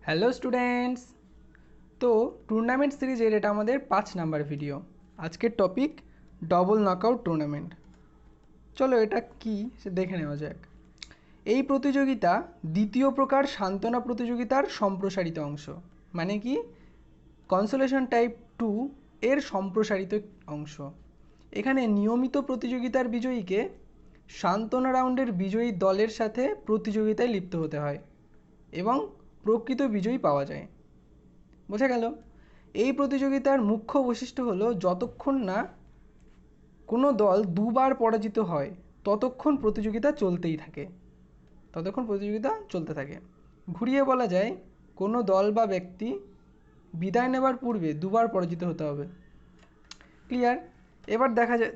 Hello students. তো tournament সিরিজের এটা আমাদের 5 নাম্বার ভিডিও। আজকের টপিক ডবল নকআউট টুর্নামেন্ট। চলো এটা কি সে দেখে নেওয়া যাক। এই প্রতিযোগিতা দ্বিতীয় প্রকার সান্ত্বনা প্রতিযোগিতার সম্প্রসারিত অংশ, মানে কি কনসোলেশন টাইপ 2 এর সম্প্রসারিত অংশ। এখানে নিয়মিত প্রতিযোগিতার বিজয়ীকে সান্ত্বনা রাউন্ডের বিজয়ী দলের সাথে প্রতিযোগিতায় লিপ্ত হতে হয় এবং প্রকৃত বিজয়ী পাওয়া যায়। বোঝা গেল? এই প্রতিযোগিতার মুখ্য বৈশিষ্ট্য হলো যতক্ষণ না কোনো দল দুবার পরাজিত হয় ততক্ষণ প্রতিযোগিতা চলতেই থাকে, ঘুরিয়ে বলা যায় কোনো দল বা ব্যক্তি বিদায় নেবার পূর্বে দুবার পরাজিত হতে হবে। ক্লিয়ার? এবার দেখা যায়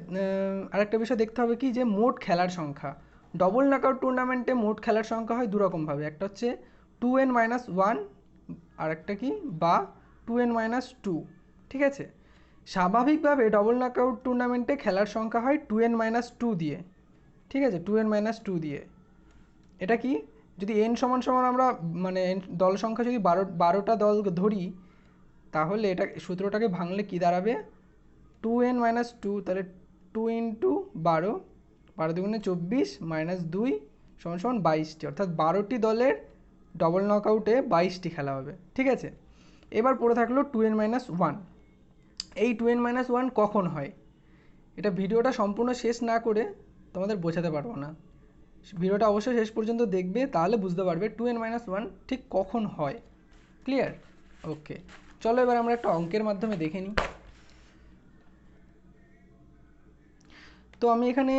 আরেকটা বিষয় দেখতে হবে কি, যে মোট খেলার সংখ্যা। ডবল নকআউট টুর্নামেন্টে মোট খেলার সংখ্যা হয় দুরকমভাবে, একটা হচ্ছে 2n-1 আর একটা কি বা 2n-2। ঠিক আছে, স্বাভাবিকভাবে ডবল নকআউট টুর্নামেন্টে খেলার সংখ্যা হয় 2n-2 দিয়ে। ঠিক আছে, 2n-2 দিয়ে। এটা কি, যদি n সমান সমান আমরা মানে দল সংখ্যা যদি 12টা দল ধরি, তাহলে এটা সূত্রটাকে ভাঙলে কি দাঁড়াবে, 2n-2, তাহলে 2 ইন্টু 12, 12 দুগুণে 24 মাইনাস 2 সমান সমান 22টি, অর্থাৎ 12টি দলের ডবল নকআউটে 22টি খেলা হবে। ঠিক আছে, এবার পড়ে থাকলো 2n-1। এই 2n-1 কখন হয়, এটা ভিডিওটা সম্পূর্ণ শেষ না করে তোমাদের বোঝাতে পারবো না। ভিডিওটা অবশ্যই শেষ পর্যন্ত দেখবে, তাহলে বুঝতে পারবে 2n-1 ঠিক কখন হয়। ক্লিয়ার? ওকে, চলো এবার আমরা একটা অঙ্কের মাধ্যমে দেখে নিই। তো আমি এখানে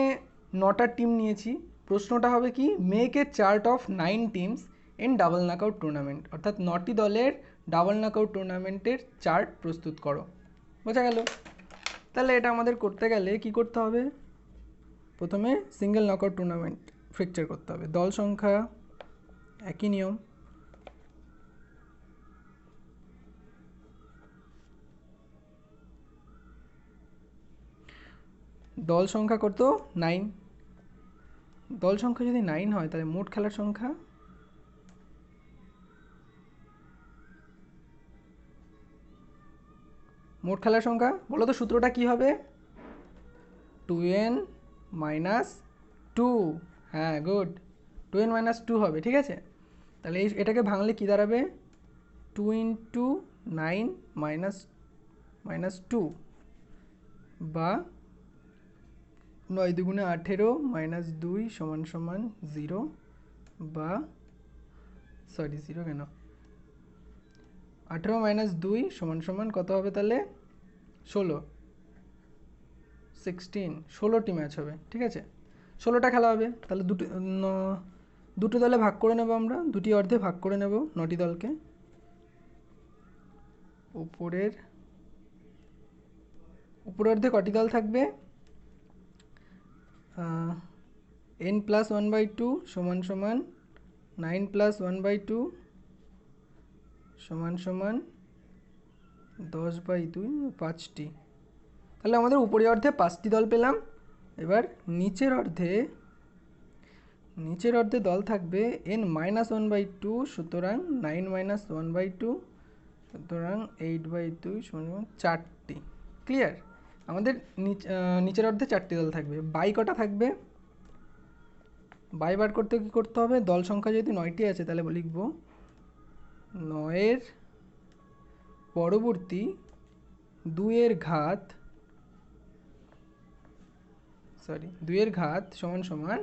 9টা টিম নিয়েছি। প্রশ্নটা হবে কি, make a chart of 9 teams in double knockout tournament, অর্থাৎ 9টি দলের ডাবল নকআউট টুর্নামেন্টের চার্ট প্রস্তুত করো। বোঝা গেল? তাহলে এটা আমাদের করতে গেলে কি করতে হবে, প্রথমে সিঙ্গেল নকআউট টুর্নামেন্ট ফিকচার করতে হবে। দল সংখ্যা একই নিয়ম, দল সংখ্যা কত 9। দল সংখ্যা যদি 9 হয় তাহলে মোট খেলার সংখ্যা বলো তো সূত্রটা কি হবে, 2n-2। হ্যাঁ, গুড, 2n-2 হবে। ঠিক আছে, তাহলে এটাকে ভাঙলে কি দাঁড়াবে, 2 ইন্টু 9 মাইনাস 2 বা 9 দুগুণে 18 মাইনাস 2 সমান সমান 0, বা 0 কেন, 18 মাইনাস 2 সমান সমান কত হবে তাহলে 16টি ম্যাচ হবে। ঠিক আছে, 16টা খেলা হবে। তাহলে দুটো দলে ভাগ করে নেব, আমরা দুটি অর্ধে ভাগ করে নেব 9টি দলকে। উপরের অর্ধে কটি দল থাকবে, n+1/2 সমান সমান 9+1/2 সমান সমান 10/2, 5টি। তাহলে আমাদের উপরের অর্ধে 5টি দল পেলাম। এবার নিচের অর্ধে দল থাকবে n-1/2, সুতরাং 9-1/2, সুতরাং 8/2 সমান 4টি। ক্লিয়ার? আমাদের নিচের অর্ধে 4টি দল থাকবে। বাই কটা থাকবে, বাই বার করতে কী করতে হবে, দল সংখ্যা যেহেতু 9টি আছে তাহলে লিখব 9-এর পরবর্তী 2-এর ঘাত সমান সমান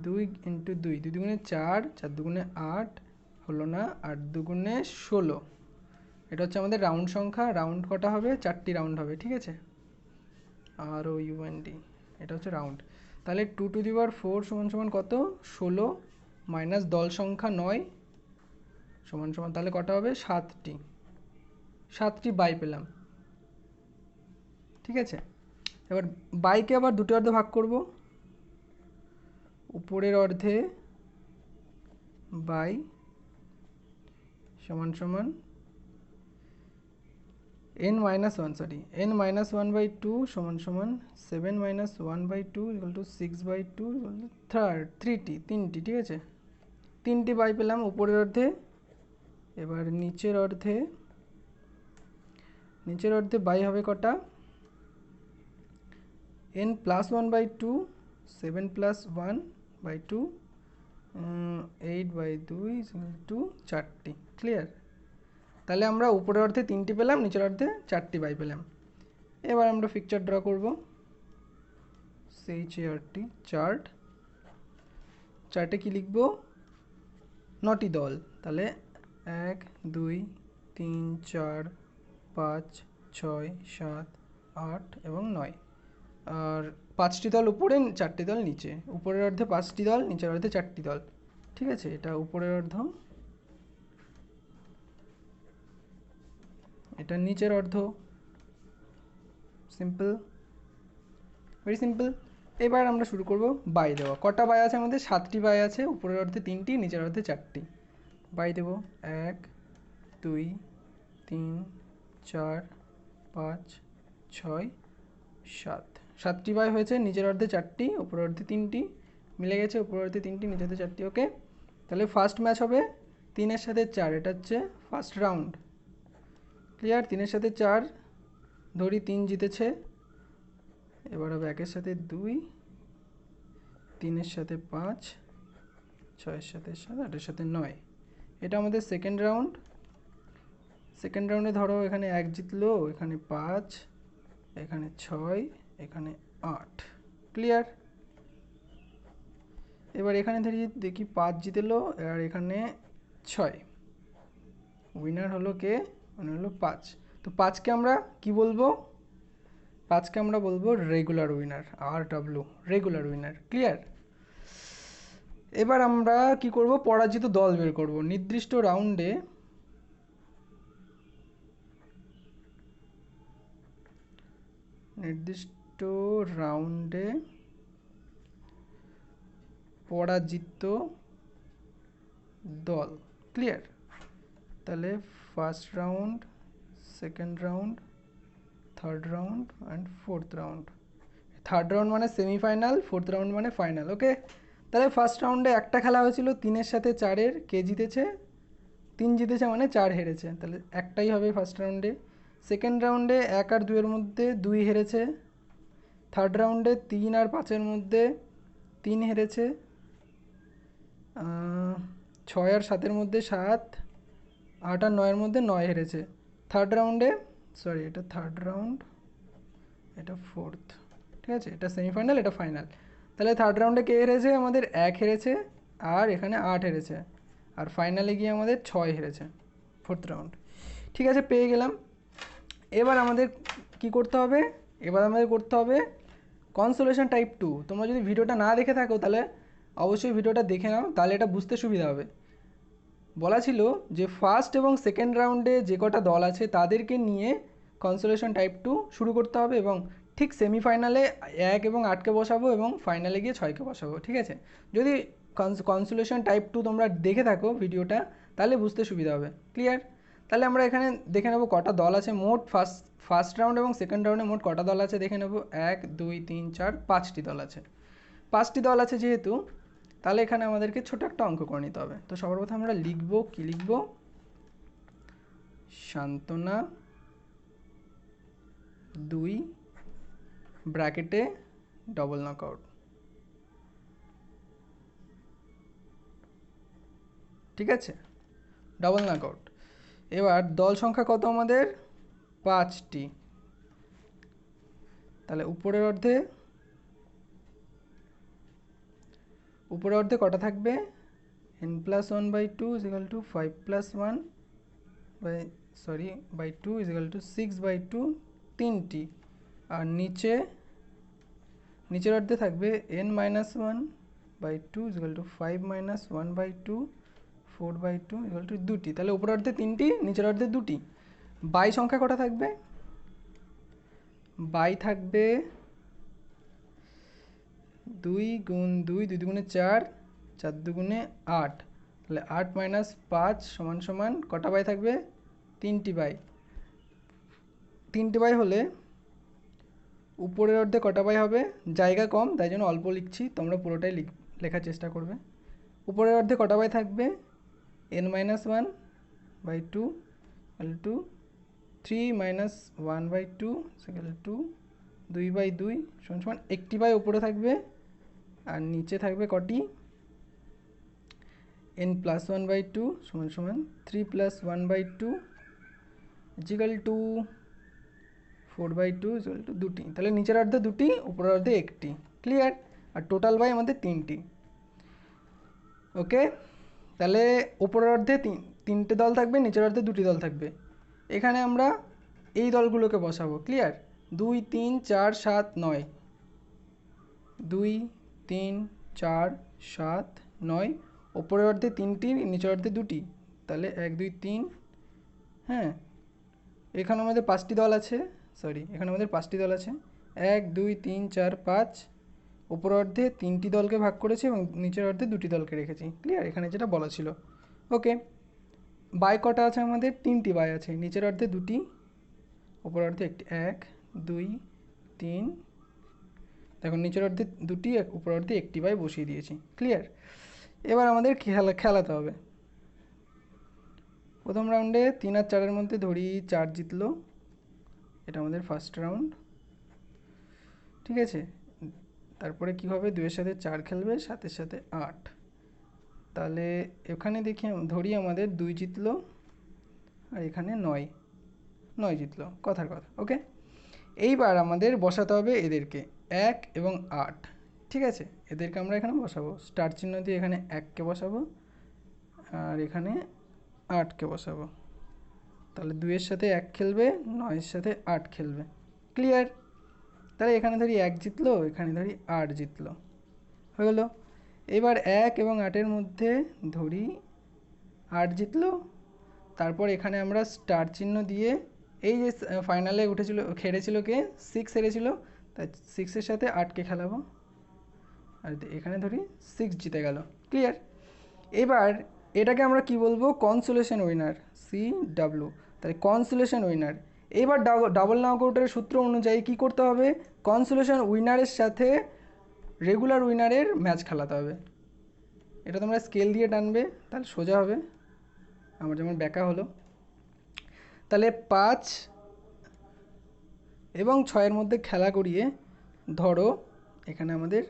2 ইন্টু 2, 2 দুগুণে 4, 4 দুগুণে 8 হলো না, 8 দুগুণে 16। এটা হচ্ছে আমাদের রাউন্ড সংখ্যা। রাউন্ড কটা হবে, 4টি রাউন্ড হবে। ঠিক আছে, ROUND, এটা হচ্ছে রাউন্ড। তাহলে 2^4 সমান সমান কত, 16 মাইনাস দল সংখ্যা 9 সমান সমান তাহলে কটা হবে, 7টি বাই পেলাম। ঠিক আছে, এবার বাইকে আবার দুটো অর্ধে ভাগ করব। উপরের অর্ধে বাই সমান সমান n-1/2 সমান সমান 7-1/2 6/2 3টি। ঠিক আছে, 3টি বাই পেলাম উপরের অর্ধে, এবার নিচের অর্ধে বাই হবে কটা, n+1/2, 7+1/2, 8/2 4টি। ক্লিয়ার? তাহলে আমরা উপরের অর্ধে 3টি পেলাম, নিচের অর্ধে 4টি বাই পেলাম। এবার আমরা পিকচার ড্র করব। CHART chart. চার্টে কি লিখব? 9টি দল। তাহলে 1 2 3 4 5 6 7 8 এবং 9। আর 5টি দল উপরে, 4টি দল নিচে। উপরের অর্ধে 5টি দল, নিচের অর্ধে 4টি দল। ঠিক আছে, এটা উপরের অর্ধ, এটা নিচের অর্ধ। Simple, very simple. এবার আমরা শুরু করব বাই দেওয়া। কটা বাই আছে আমাদের? 7টি বাই আছে। উপরের অর্ধে 3টি, নিচের অর্ধে 4টি। By Dev 1 2 3 4 5 6 7। 7টি বাই হয়েছে, নিচের অর্ধে 4টি, উপরের অর্ধে 3টি। মিলে গেছে, উপরের অর্ধে 3টি, নিচের অর্ধে 4টি। ওকে, তাহলে ফার্স্ট ম্যাচ হবে 3-এর সাথে 4, এটা হচ্ছে ফার্স্ট রাউন্ড। ক্লিয়ার? 3-এর সাথে 4 ধরি, 3 জিতেছে। এবার হবে 1-এর সাথে 2, 3-এর সাথে 5, 6-এর সাথে 7, 8-এর সাথে 9। এটা আমাদের সেকেন্ড রাউন্ড। সেকেন্ড রাউন্ডে ধরো এখানে 1 জিতলো, এখানে 5, এখানে 6, এখানে 8। ক্লিয়ার? এবার এখানে দেখি 5 জিতলো, আর এখানে 6। উইনার হলো কে? উইনার হলো 5। তো 5কে আমরা কি বলবো? 5কে আমরা বলবো regular winner, RW, regular winner. Clear? এবার আমরা কি করব? পরাজিত দল বের করব। নির্দিষ্ট রাউন্ডে পরাজিত দল। ক্লিয়ার? তাহলে first round, second round, third round and fourth round. Third round মানে সেমিফাইনাল, ফোর্থ রাউন্ড মানে ফাইনাল। ওকে, তাহলে ফার্স্ট রাউন্ডে একটা খেলা হয়েছিল 3-এর সাথে 4-এর, কে জিতেছে? 3 জিতেছে মানে 4 হেরেছে, তাহলে একটাই হবে ফার্স্ট রাউন্ডে। সেকেন্ড রাউন্ডে 1 আর 2-এর মধ্যে 2 হেরেছে। থার্ড রাউন্ডে 3 আর 5-এর মধ্যে 3 হেরেছে। 6 আর 7-এর মধ্যে 7, 8 আর 9-এর মধ্যে 9 হেরেছে। থার্ড রাউন্ডে, সরি এটা থার্ড রাউন্ড, এটা ফোর্থ। ঠিক আছে, এটা সেমিফাইনাল, এটা ফাইনাল। তাহলে থার্ড রাউন্ডে কে হেরেছে? আমাদের 1 হেরেছে, আর এখানে 8 হেরেছে, আর ফাইনালে গিয়ে আমাদের 6 হেরেছে ফোর্থ রাউন্ড। ঠিক আছে, পেয়ে গেলাম। এবার আমাদের কি করতে হবে? এবার আমাদের করতে হবে কনসোলেশন টাইপ 2। তোমরা যদি ভিডিওটা না দেখে থাকো তাহলে অবশ্যই ভিডিওটা দেখে নাও, তাহলে এটা বুঝতে সুবিধা হবে। বলা ছিল যে ফার্স্ট এবং সেকেন্ড রাউন্ডে যে কটা দল আছে তাদেরকে নিয়ে কনসোলেশন টাইপ 2 শুরু করতে হবে, এবং ঠিক সেমিফাইনালে 1 এবং 8কে বসাবো, এবং ফাইনালে গিয়ে 6কে বসাবো। ঠিক আছে, যদি কনসোলেশন টাইপ 2 তোমরা দেখে থাকো ভিডিওটা, তাহলে বুঝতে সুবিধা হবে। ক্লিয়ার? তাহলে আমরা এখানে দেখে নেব কটা দল আছে মোট। ফার্স্ট রাউন্ড এবং সেকেন্ড রাউন্ডে মোট কটা দল আছে দেখে নেব। 1 2 3 4 5টি দল আছে। 5টি দল আছে যেহেতু, তাহলে এখানে আমাদেরকে ছোট একটা অঙ্ক করে নিতে হবে। তো সবার প্রথমে আমরা লিখব, কি লিখব? সান্ত্বনা 2 ব্র্যাকেটে ডবল নকআউট। ঠিক আছে, ডবল নকআউট। এবার দল সংখ্যা কত আমাদের? 5টি। তাহলে উপরের অর্ধে কটা থাকবে? n+1/2 = 5+1 বাই 2 = 6/2, 3টি। আর নিচের অর্ধে থাকবে n-1/2 = 5-1/2, 4/2 = 2টি। তাহলে উপরের অর্ধে 3টি, নিচের অর্ধে 2টি। বাই সংখ্যা কটা থাকবে? বাই থাকবে 2 গুণ 2, 2 দুগুণে 4, 4 দুগুণে 8। তাহলে 8 - 5 = কটা বাই থাকবে? 3টি বাই। 3টি বাই হলে উপরের অর্ধে কটা বাই হবে? জায়গা কম, তাই জন্য অল্প লিখছি, তোমরা পুরোটাই লেখার চেষ্টা করবে। উপরের অর্ধে কটা বাই থাকবে? n-1 by two equal to 3 minus 1 by two equal to 2 by 2 সমান সমান একটি বাই ওপরে থাকবে আর নিচে থাকবে কটি n প্লাস 1 বাই টু সমান সমান 3 plus 1 by two equal to 4 by two equal to দুটি। তাহলে নিচের অর্ধে দুটি, উপরের অর্ধে একটি। ক্লিয়ার? আর টোটাল বাই আমাদের তিনটি। ওকে, তাহলে উপরের অর্ধে তিনটে দল থাকবে, নিচের অর্ধে দুটি দল থাকবে। এখানে আমরা এই দলগুলোকে বসাবো। ক্লিয়ার? 2 3 4 7 9, 2 3 4 7 9, ওপরের অর্ধে তিনটি, নিচের অর্ধে দুটি। তাহলে 1 2 3, হ্যাঁ এখানে আমাদের 5টি দল আছে, এখানে আমাদের 5টি দল আছে। 1 2 3 4 5, উপরের অর্ধে তিনটি দলকে ভাগ করেছি এবং নিচের অর্ধে দুটি দলকে রেখেছি। ক্লিয়ার? এখানে যেটা বলা ছিল। ওকে, বাই কটা আছে আমাদের? 3টি বাই আছে। নিচের অর্ধে দুটি, উপরের অর্ধে একটি। 1 2 3, দেখুন নিচের অর্ধে দুটি, উপরের অর্ধে একটি বাই বসিয়ে দিয়েছি। ক্লিয়ার? এবার আমাদের খেলাতে হবে। প্রথম রাউন্ডে 3 আর 4-এর মধ্যে ধরি 4 জিতলো, এটা আমাদের ফার্স্ট রাউন্ড। ঠিক আছে, তারপরে কি হবে? 2-এর সাথে 4 খেলবে, 7-এর সাথে 8। তাহলে এখানে দেখি ধরি আমাদের 2 জিতলো আর এখানে 9 জিতলো, কথার কথা। ওকে, এইবার আমাদের বসাতে হবে এদেরকে 1 এবং 8। ঠিক আছে, এদেরকে আমরা এখানে বসাবো, স্টার চিহ্ন দিয়ে এখানে 1কে বসাবো আর এখানে 8কে বসাবো। তাহলে 2-এর সাথে 1 খেলবে, 9-এর সাথে 8 খেলবে। ক্লিয়ার? তাহলে এখানে ধরি 1 জিতলো, এখানে ধরি 8 জিতলো, হয়ে গেলো। এবার 1 এবং 8-এর মধ্যে ধরি 8 জিতলো, তারপর এখানে আমরা স্টার চিহ্ন দিয়ে এই যে ফাইনালে উঠেছিল, হেরেছিল কে? 6 হেরেছিল, তাই 6-এর সাথে 8কে খেলাবো আর এখানে ধরি 6 জিতে গেল। ক্লিয়ার? এবার এটাকে আমরা কি বলবো? Consolation winner, CW। তাই কনসোলেশন উইনার। এবার ডাবল নকআউটের সূত্র অনুযায়ী কি করতে হবে? কনসোলেশন উইনারের সাথে রেগুলার উইনারের ম্যাচ খেলাতে হবে। এটা তোমরা স্কেল দিয়ে টানবে, তাহলে সোজা হবে। আমার যেমন ব্যাকা হলো। তাহলে 5 এবং 6-এর মধ্যে খেলা করিয়ে ধরো এখানে আমাদের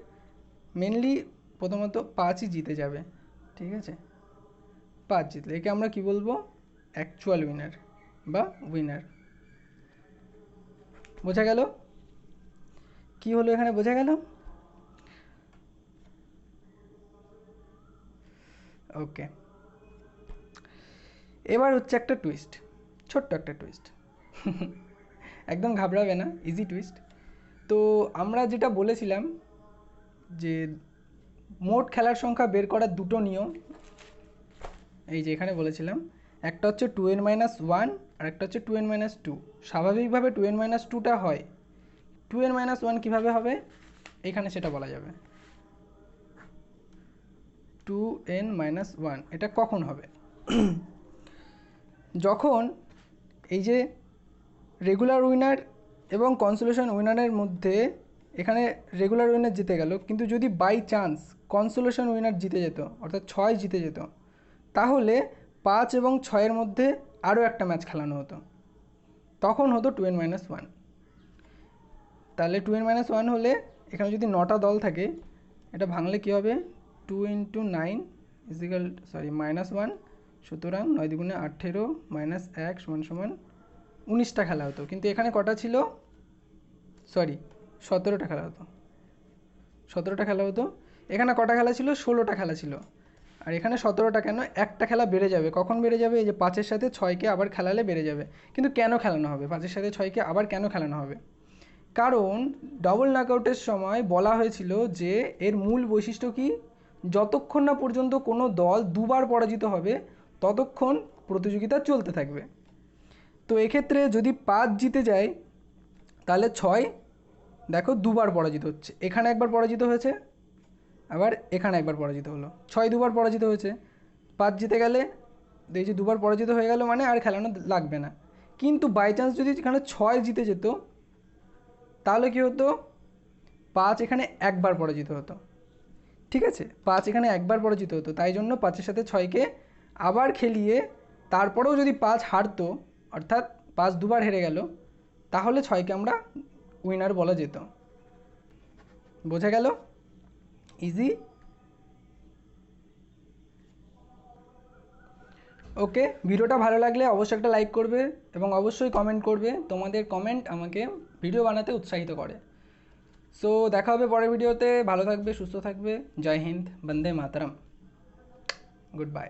মেনলি প্রথমত 5ই জিতে যাবে। ঠিক আছে, 5 জিতলে একে আমরা কি বলবো? অ্যাকচুয়াল উইনার বা উইনার। বোঝা গেল? কি হলো এখানে? বোঝা গেল? ওকে, এবার হচ্ছে একটা টুইস্ট, ছোট্ট একটা টুইস্ট। একদম ঘাবড়াবে না, ইজি টুইস্ট। তো আমরা যেটা বলেছিলাম যে মোট খেলার সংখ্যা বের করার দুটো নিয়ম, এই যে এখানে বলেছিলাম, একটা হচ্ছে 2n-1 আর একটা হচ্ছে 2n-2। স্বাভাবিকভাবে 2n-2টা হয়, 2n-1 কীভাবে হবে এখানে সেটা বলা যাবে। 2n-1 এটা কখন হবে? যখন এই যে রেগুলার উইনার এবং কনসোলেশন উইনারের মধ্যে এখানে রেগুলার উইনার জিতে গেল, কিন্তু যদি বাই চান্স কনসোলেশন উইনার জিতে যেত, অর্থাৎ 6 জিতে যেত, তাহলে 5 এবং 6-এর মধ্যে আরও একটা ম্যাচ খেলানো হতো, তখন হতো 2n-1। তাহলে 2n-1 হলে এখানে যদি 9টা দল থাকে, এটা ভাঙলে কী হবে? 2 × 9 -1, সুতরাং 9 দুগুণে 18 -1 = 19টা খেলা হতো। কিন্তু এখানে কটা ছিল? 17টা খেলা হতো। 17টা খেলা হতো। এখানে কটা খেলা ছিল? 16টা খেলা ছিল। আর এখানে 17টা কেন? একটা খেলা বেড়ে যাবে। কখন বেড়ে যাবে? এই যে 5-এর সাথে 6কে আবার খেলালে বেড়ে যাবে। কিন্তু কেন খেলানো হবে 5-এর সাথে 6কে আবার? কেন খেলানো হবে? কারণ ডাবল নকআউটের সময় বলা হয়েছিল যে এর মূল বৈশিষ্ট্য কি? যতক্ষণ না পর্যন্ত কোনো দল দুবার পরাজিত হবে ততক্ষণ প্রতিযোগিতা চলতে থাকবে। তো এক্ষেত্রে যদি 5 জিতে যায় তাহলে 6 দেখো দুবার পরাজিত হচ্ছে, এখানে একবার পরাজিত হয়েছে, আবার এখানে একবার পরাজিত হলো, 6 দুবার পরাজিত হয়েছে। 5 জিতে গেলে এই যে দুবার পরাজিত হয়ে গেল মানে আর খেলানো লাগবে না। কিন্তু বাই চান্স যদি এখানে 6 জিতে যেত তাহলে কী হতো? 5 এখানে একবার পরাজিত হতো। ঠিক আছে, 5 এখানে একবার পরাজিত হতো, তাই জন্য 5-এর সাথে 6কে আবার খেলিয়ে তারপরেও যদি 5 হারতো, অর্থাৎ 5 দুবার হেরে গেল, তাহলে 6কে আমরা উইনার বলা যেত। বোঝা গেল? ইজি। ওকে, ভিডিওটা ভালো লাগলে অবশ্যই একটা লাইক করবে এবং অবশ্যই কমেন্ট করবে। তোমাদের কমেন্ট আমাকে ভিডিও বানাতে উৎসাহিত করে। সো দেখা হবে পরের ভিডিওতে। ভালো থাকবে, সুস্থ থাকবে। জয় হিন্দ, বন্দে মাতরম, গুড বাই।